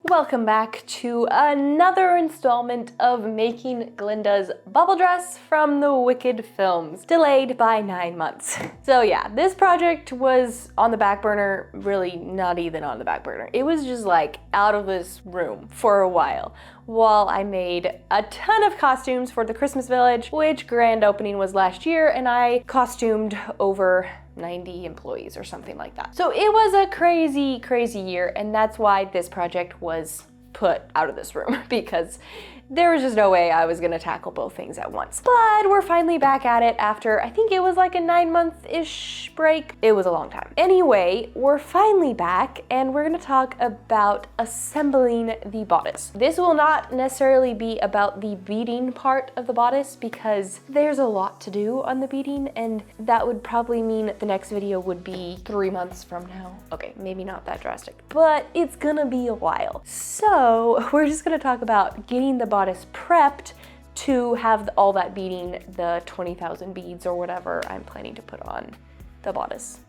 Welcome back to another installment of making Glinda's bubble dress from the Wicked films, delayed by 9 months. So yeah, this project was on the back burner, really not even on the back burner. It was just like out of this room for a while I made a ton of costumes for the Christmas Village, which grand opening was last year, and I costumed over 90 employees or something like that. So it was a crazy, crazy year, and that's why this project was put out of this room because there was just no way I was gonna tackle both things at once. But we're finally back at it after, I think it was like a 9-month-ish break. It was a long time. Anyway, we're finally back and we're gonna talk about assembling the bodice. This will not necessarily be about the beading part of the bodice because there's a lot to do on the beading, and that would probably mean the next video would be 3 months from now. Okay, maybe not that drastic, but it's gonna be a while. So we're just gonna talk about getting the bodice prepped to have all that beading, the 20,000 beads or whatever I'm planning to put on the bodice.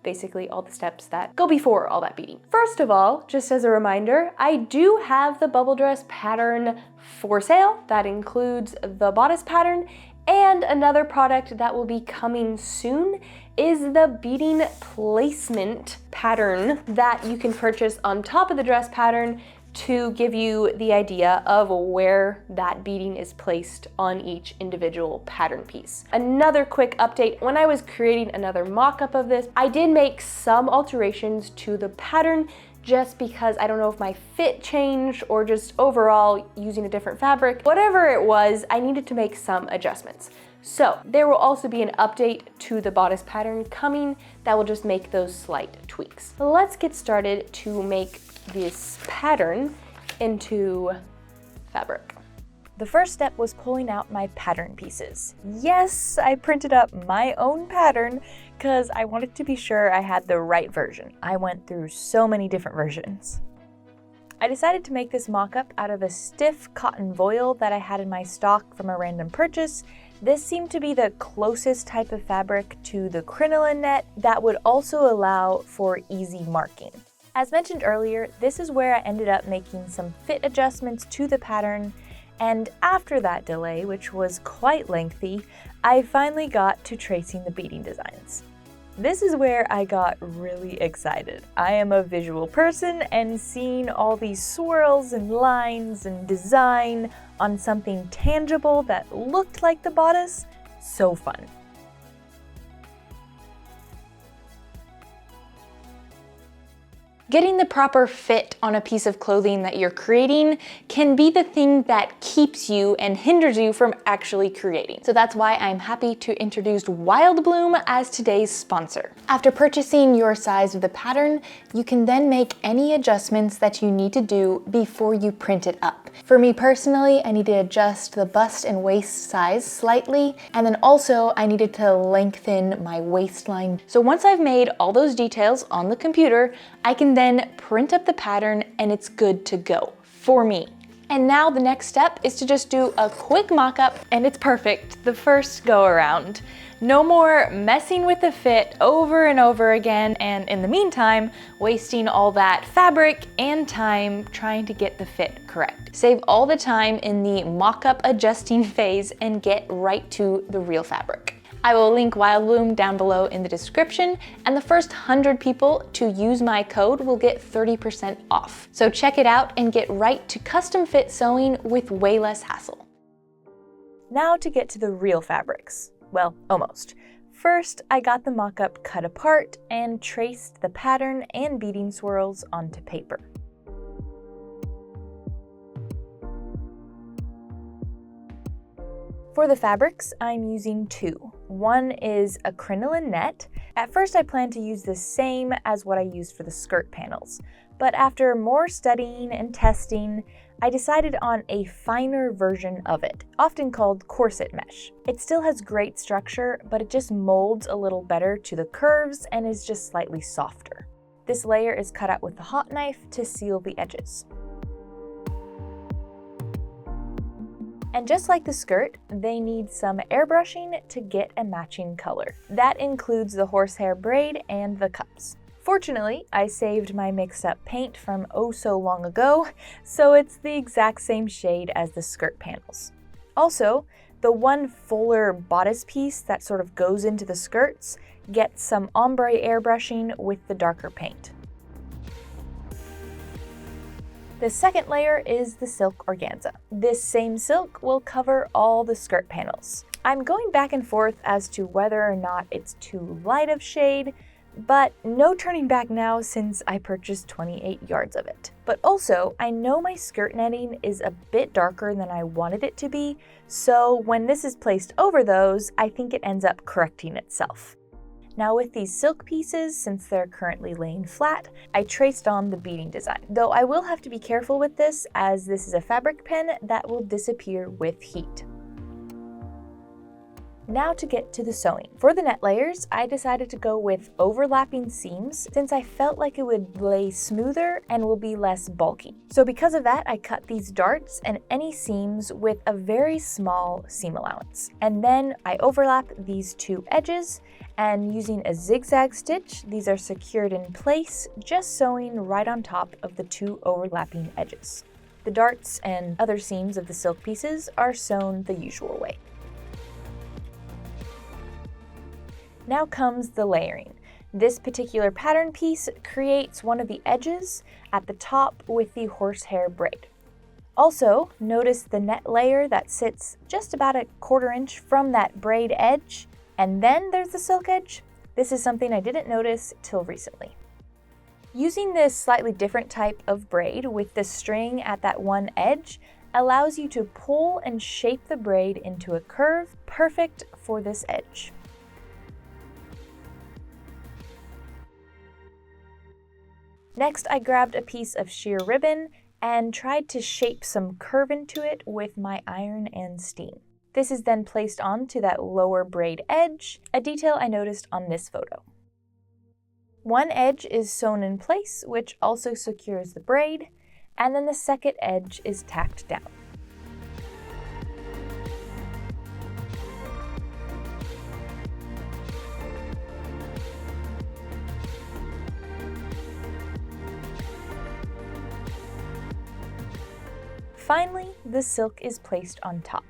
Basically all the steps that go before all that beading. First of all, just as a reminder, I do have the bubble dress pattern for sale. That includes the bodice pattern, and another product that will be coming soon is the beading placement pattern that you can purchase on top of the dress pattern to give you the idea of where that beading is placed on each individual pattern piece. Another quick update, when I was creating another mock-up of this, I did make some alterations to the pattern just because I don't know if my fit changed or just overall using a different fabric. Whatever it was, I needed to make some adjustments. So there will also be an update to the bodice pattern coming that will just make those slight tweaks. Let's get started to make this pattern into fabric. The first step was pulling out my pattern pieces. Yes, I printed up my own pattern because I wanted to be sure I had the right version. I went through so many different versions. I decided to make this mock-up out of a stiff cotton voile that I had in my stock from a random purchase. This seemed to be the closest type of fabric to the crinoline net that would also allow for easy marking. As mentioned earlier, this is where I ended up making some fit adjustments to the pattern, and after that delay, which was quite lengthy, I finally got to tracing the beading designs. This is where I got really excited. I am a visual person, and seeing all these swirls and lines and design on something tangible that looked like the bodice, so fun. Getting the proper fit on a piece of clothing that you're creating can be the thing that keeps you and hinders you from actually creating. So that's why I'm happy to introduce Wild Bloom as today's sponsor. After purchasing your size of the pattern, you can then make any adjustments that you need to do before you print it up. For me personally, I need to adjust the bust and waist size slightly, and then also I needed to lengthen my waistline. So once I've made all those details on the computer, I can then print up the pattern and it's good to go for me. And now the next step is to just do a quick mock-up, and it's perfect the first go around. No more messing with the fit over and over again, and in the meantime, wasting all that fabric and time trying to get the fit correct. Save all the time in the mock-up adjusting phase and get right to the real fabric. I will link Wild Bloom down below in the description, and the first 100 people to use my code will get 30% off. So check it out and get right to custom fit sewing with way less hassle. Now to get to the real fabrics. Well, almost. First, I got the mock-up cut apart and traced the pattern and beading swirls onto paper. For the fabrics, I'm using two. One is a crinoline net. At first I planned to use the same as what I used for the skirt panels, but after more studying and testing, I decided on a finer version of it, often called corset mesh. It still has great structure, but it just molds a little better to the curves and is just slightly softer. This layer is cut out with a hot knife to seal the edges. And just like the skirt, they need some airbrushing to get a matching color. That includes the horsehair braid and the cups. Fortunately, I saved my mixed up paint from oh so long ago, so it's the exact same shade as the skirt panels. Also, the one fuller bodice piece that sort of goes into the skirts gets some ombre airbrushing with the darker paint. The second layer is the silk organza. This same silk will cover all the skirt panels. I'm going back and forth as to whether or not it's too light of shade, but no turning back now since I purchased 28 yards of it. But also, I know my skirt netting is a bit darker than I wanted it to be, so when this is placed over those, I think it ends up correcting itself. Now with these silk pieces, since they're currently laying flat, I traced on the beading design. Though I will have to be careful with this, as this is a fabric pen that will disappear with heat. Now to get to the sewing. For the net layers, I decided to go with overlapping seams since I felt like it would lay smoother and will be less bulky. So because of that, I cut these darts and any seams with a very small seam allowance. And then I overlap these two edges, and using a zigzag stitch, these are secured in place, just sewing right on top of the two overlapping edges. The darts and other seams of the silk pieces are sewn the usual way. Now comes the layering. This particular pattern piece creates one of the edges at the top with the horsehair braid. Also, notice the net layer that sits just about a 1/4 inch from that braid edge, and then there's the silk edge. This is something I didn't notice till recently. Using this slightly different type of braid with the string at that one edge allows you to pull and shape the braid into a curve, perfect for this edge. Next, I grabbed a piece of sheer ribbon and tried to shape some curve into it with my iron and steam. This is then placed onto that lower braid edge, a detail I noticed on this photo. One edge is sewn in place, which also secures the braid, and then the second edge is tacked down. Finally, the silk is placed on top.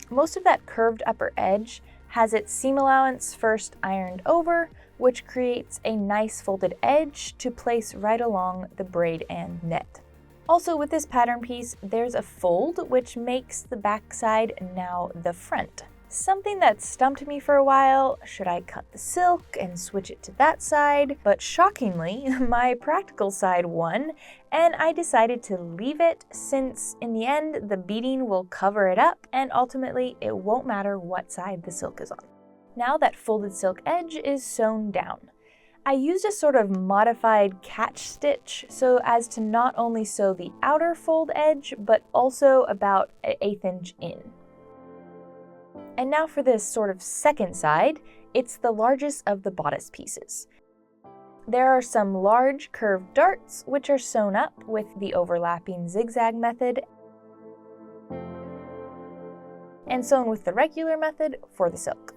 Most of that curved upper edge has its seam allowance first ironed over, which creates a nice folded edge to place right along the braid and net. Also with this pattern piece, there's a fold which makes the back side now the front. Something that stumped me for a while, should I cut the silk and switch it to that side? But shockingly, my practical side won, and I decided to leave it since in the end, the beading will cover it up and ultimately it won't matter what side the silk is on. Now that folded silk edge is sewn down. I used a sort of modified catch stitch so as to not only sew the outer fold edge, but also about an 1/8 inch in. And now for this sort of second side, it's the largest of the bodice pieces. There are some large curved darts which are sewn up with the overlapping zigzag method and sewn with the regular method for the silk.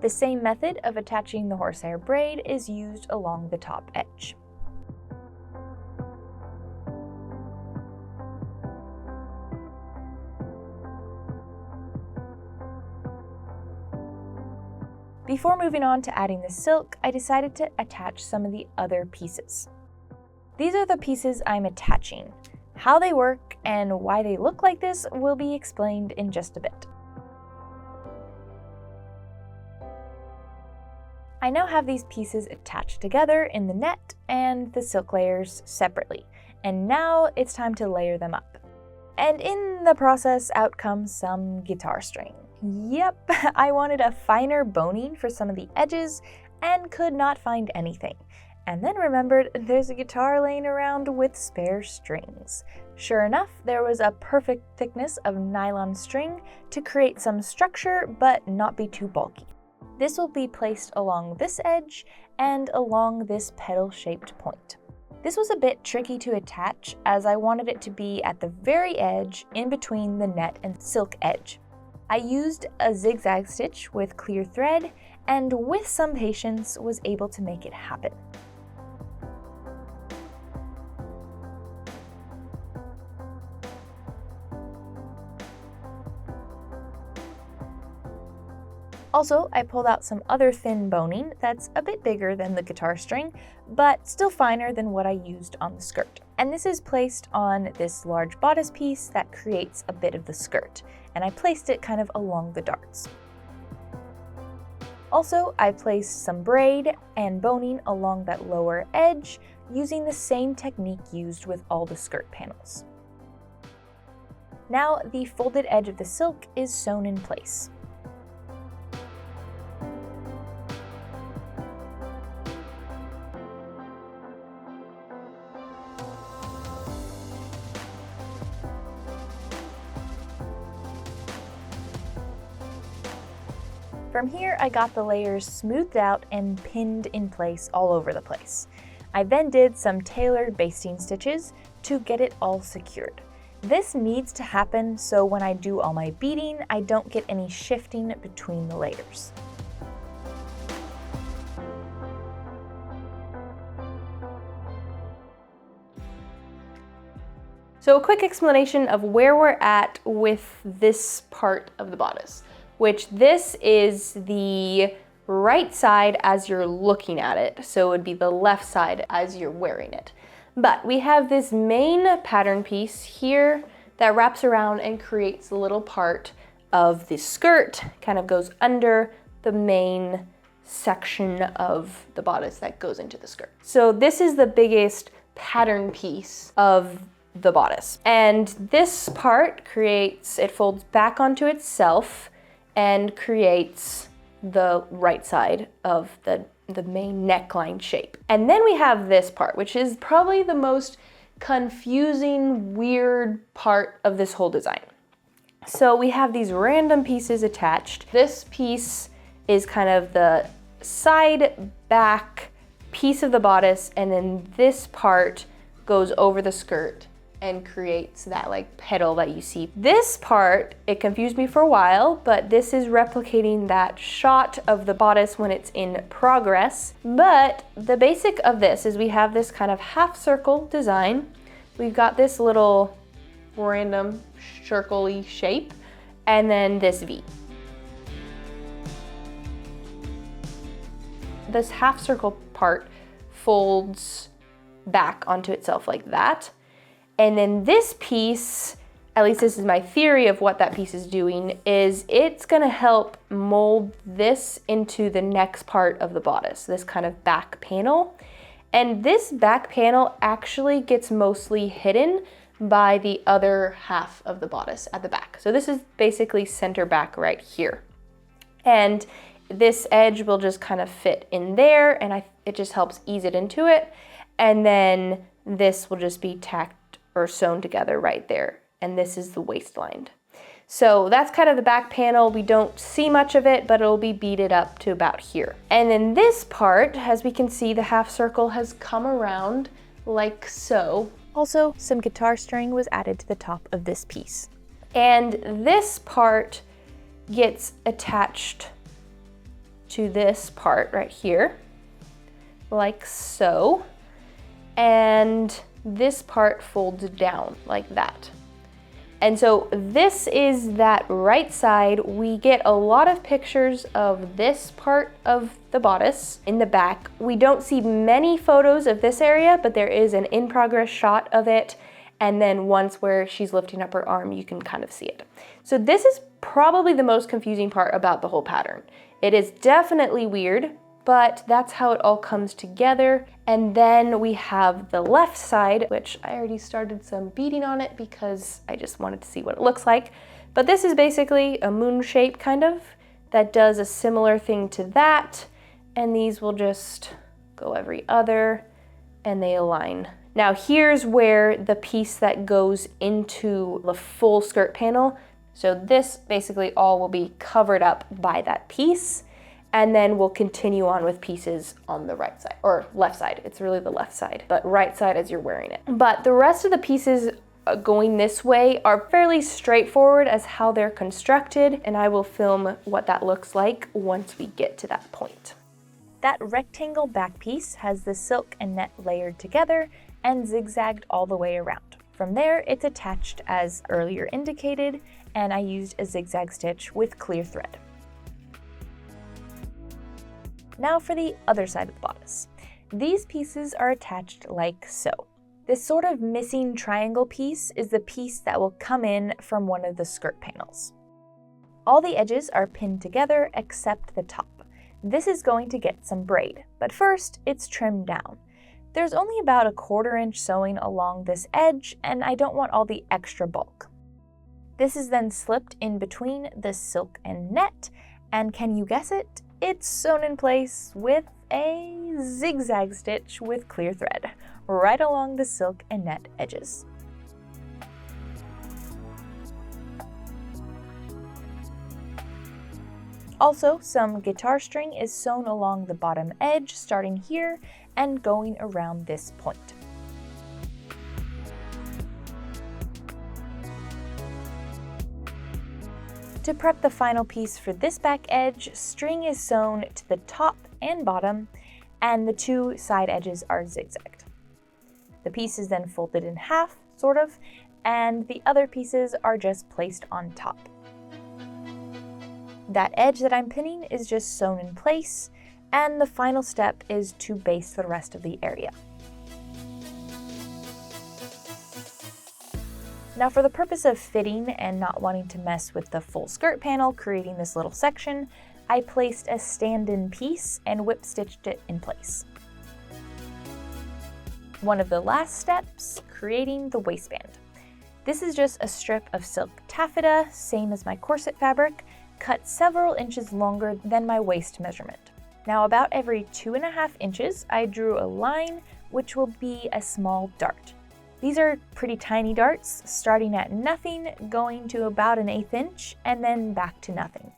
The same method of attaching the horsehair braid is used along the top edge. Before moving on to adding the silk, I decided to attach some of the other pieces. These are the pieces I'm attaching. How they work and why they look like this will be explained in just a bit. I now have these pieces attached together in the net and the silk layers separately, and now it's time to layer them up. And in the process, out comes some guitar string. Yep, I wanted a finer boning for some of the edges and could not find anything. And then remembered there's a guitar laying around with spare strings. Sure enough, there was a perfect thickness of nylon string to create some structure but not be too bulky. This will be placed along this edge and along this petal-shaped point. This was a bit tricky to attach as I wanted it to be at the very edge in between the net and silk edge. I used a zigzag stitch with clear thread and with some patience was able to make it happen. Also, I pulled out some other thin boning that's a bit bigger than the guitar string, but still finer than what I used on the skirt. And this is placed on this large bodice piece that creates a bit of the skirt, and I placed it kind of along the darts. Also, I placed some braid and boning along that lower edge using the same technique used with all the skirt panels. Now, the folded edge of the silk is sewn in place. From here, I got the layers smoothed out and pinned in place all over the place. I then did some tailored basting stitches to get it all secured. This needs to happen so when I do all my beading, I don't get any shifting between the layers. So a quick explanation of where we're at with this part of the bodice, which this is the right side as you're looking at it. So it would be the left side as you're wearing it. But we have this main pattern piece here that wraps around and creates a little part of the skirt, kind of goes under the main section of the bodice that goes into the skirt. So this is the biggest pattern piece of the bodice. And this part it folds back onto itself and creates the right side of the main neckline shape. And then we have this part, which is probably the most confusing, weird part of this whole design. So we have these random pieces attached. This piece is kind of the side back piece of the bodice, and then this part goes over the skirt and creates that like petal that you see. This part, it confused me for a while, but this is replicating that shot of the bodice when it's in progress. But the basic of this is we have this kind of half circle design. We've got this little random circle-y shape, and then this V. This half circle part folds back onto itself like that. And then this piece, at least this is my theory of what that piece is doing, is it's gonna help mold this into the next part of the bodice, this kind of back panel. And this back panel actually gets mostly hidden by the other half of the bodice at the back. So this is basically center back right here. And this edge will just kind of fit in there, and it just helps ease it into it. And then this will just be tacked or sewn together right there. And this is the waistline. So that's kind of the back panel. We don't see much of it, but it'll be beaded up to about here. And then this part, as we can see, the half circle has come around like so. Also, some guitar string was added to the top of this piece. And this part gets attached to this part right here, like so. And this part folds down like that. And so this is that right side. We get a lot of pictures of this part of the bodice in the back. We don't see many photos of this area, but there is an in progress shot of it. And then once where she's lifting up her arm, you can kind of see it. So this is probably the most confusing part about the whole pattern. It is definitely weird, but that's how it all comes together. And then we have the left side, which I already started some beading on it because I just wanted to see what it looks like. But this is basically a moon shape kind of that does a similar thing to that. And these will just go every other and they align. Now here's where the piece that goes into the full skirt panel. So this basically all will be covered up by that piece. And then we'll continue on with pieces on the right side, or left side. It's really the left side, but right side as you're wearing it. But the rest of the pieces going this way are fairly straightforward as how they're constructed, and I will film what that looks like once we get to that point. That rectangle back piece has the silk and net layered together and zigzagged all the way around. From there, it's attached as earlier indicated, and I used a zigzag stitch with clear thread. Now for the other side of the bodice. These pieces are attached like so. This sort of missing triangle piece is the piece that will come in from one of the skirt panels. All the edges are pinned together except the top. This is going to get some braid, but first it's trimmed down. There's only about a 1/4 inch sewing along this edge, and I don't want all the extra bulk. This is then slipped in between the silk and net, and can you guess it? It's sewn in place with a zigzag stitch with clear thread, right along the silk and net edges. Also, some guitar string is sewn along the bottom edge, starting here and going around this point. To prep the final piece for this back edge, string is sewn to the top and bottom, and the 2 side edges are zigzagged. The piece is then folded in half, sort of, and the other pieces are just placed on top. That edge that I'm pinning is just sewn in place, and the final step is to baste the rest of the area. Now for the purpose of fitting and not wanting to mess with the full skirt panel creating this little section, I placed a stand-in piece and whip stitched it in place. One of the last steps, creating the waistband. This is just a strip of silk taffeta, same as my corset fabric, cut several inches longer than my waist measurement. Now about every 2.5 inches, I drew a line which will be a small dart. These are pretty tiny darts, starting at nothing, going to about 1/8 inch, and then back to nothing.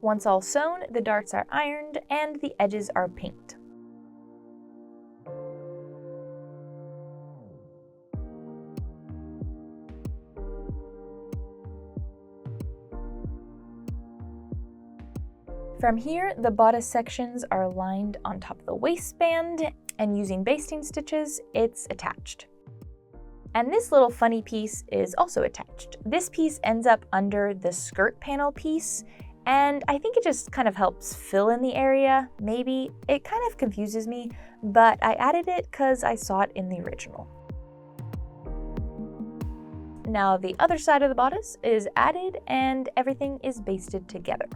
Once all sewn, the darts are ironed and the edges are pinked. From here, the bodice sections are lined on top of the waistband, and using basting stitches, it's attached. And this little funny piece is also attached. This piece ends up under the skirt panel piece, and I think it just kind of helps fill in the area. Maybe it kind of confuses me, but I added it because I saw it in the original. Now the other side of the bodice is added and everything is basted together.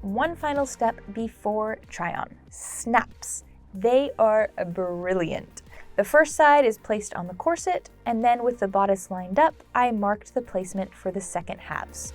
One final step before try-on, snaps. They are brilliant. The first side is placed on the corset, and then with the bodice lined up, I marked the placement for the second halves.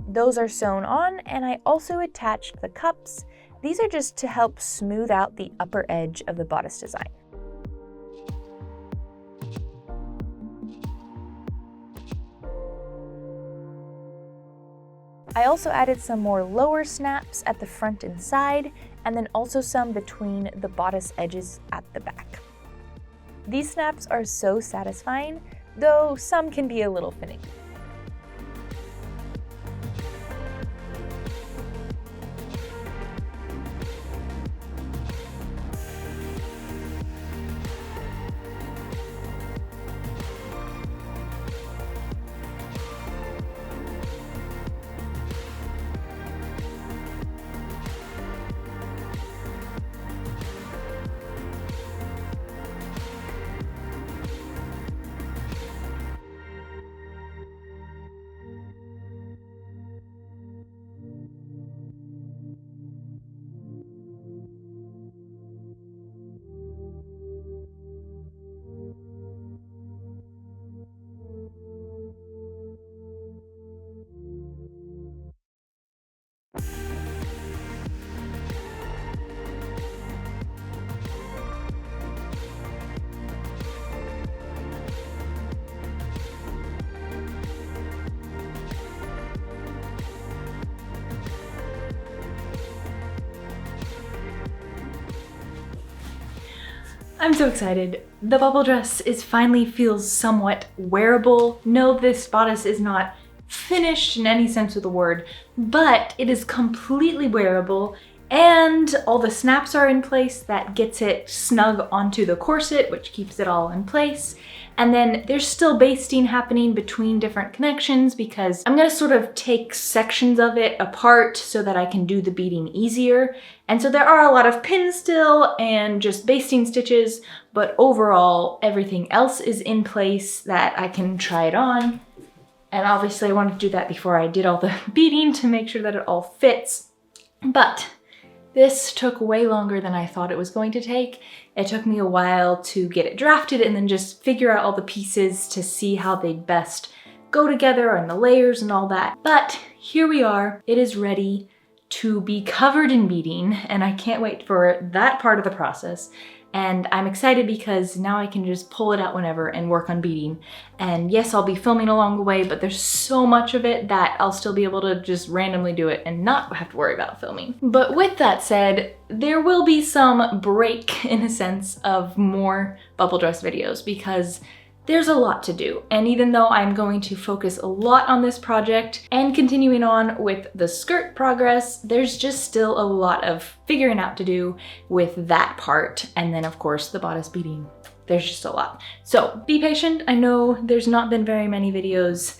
Those are sewn on, and I also attached the cups. These are just to help smooth out the upper edge of the bodice design. I also added some more lower snaps at the front and side, and then also some between the bodice edges at the back. These snaps are so satisfying, though some can be a little finicky. I'm so excited. The bubble dress finally feels somewhat wearable. No, this bodice is not finished in any sense of the word, but it is completely wearable, and all the snaps are in place that gets it snug onto the corset, which keeps it all in place. And then there's still basting happening between different connections because I'm gonna sort of take sections of it apart so that I can do the beading easier. And so there are a lot of pins still and just basting stitches, but overall everything else is in place that I can try it on. And obviously I wanted to do that before I did all the beading to make sure that it all fits. But this took way longer than I thought it was going to take. It took me a while to get it drafted and then just figure out all the pieces to see how they'd best go together and the layers and all that. But here we are. It is ready to be covered in beading, and I can't wait for that part of the process. And I'm excited because now I can just pull it out whenever and work on beading. And yes, I'll be filming along the way, but there's so much of it that I'll still be able to just randomly do it and not have to worry about filming. But with that said, there will be some break, in a sense, of more bubble dress videos because there's a lot to do. And even though I'm going to focus a lot on this project and continuing on with the skirt progress, there's just still a lot of figuring out to do with that part. And then of course the bodice beading. There's just a lot. So be patient. I know there's not been very many videos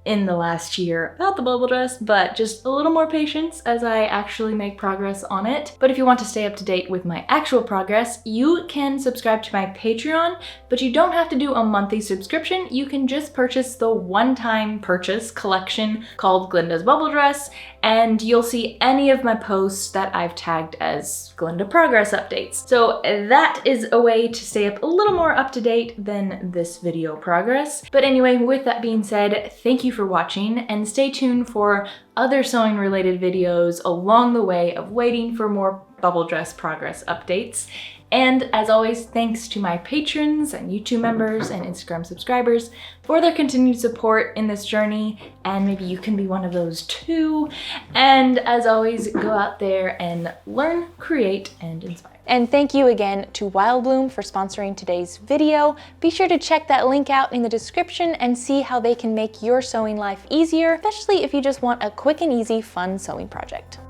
in the last year about the bubble dress, but just a little more patience as I actually make progress on it. But if you want to stay up to date with my actual progress, you can subscribe to my Patreon, but you don't have to do a monthly subscription. You can just purchase the one-time purchase collection called Glinda's Bubble Dress, and you'll see any of my posts that I've tagged as Glinda progress updates. So that is a way to stay up a little more up to date than this video progress. But anyway, with that being said, thank you for watching and stay tuned for other sewing related videos along the way of waiting for more bubble dress progress updates. And as always, thanks to my patrons and YouTube members and Instagram subscribers for their continued support in this journey, and maybe you can be one of those too. And as always, go out there and learn, create, and inspire. And thank you again to Wildbloom for sponsoring today's video. Be sure to check that link out in the description and see how they can make your sewing life easier, especially if you just want a quick and easy fun sewing project.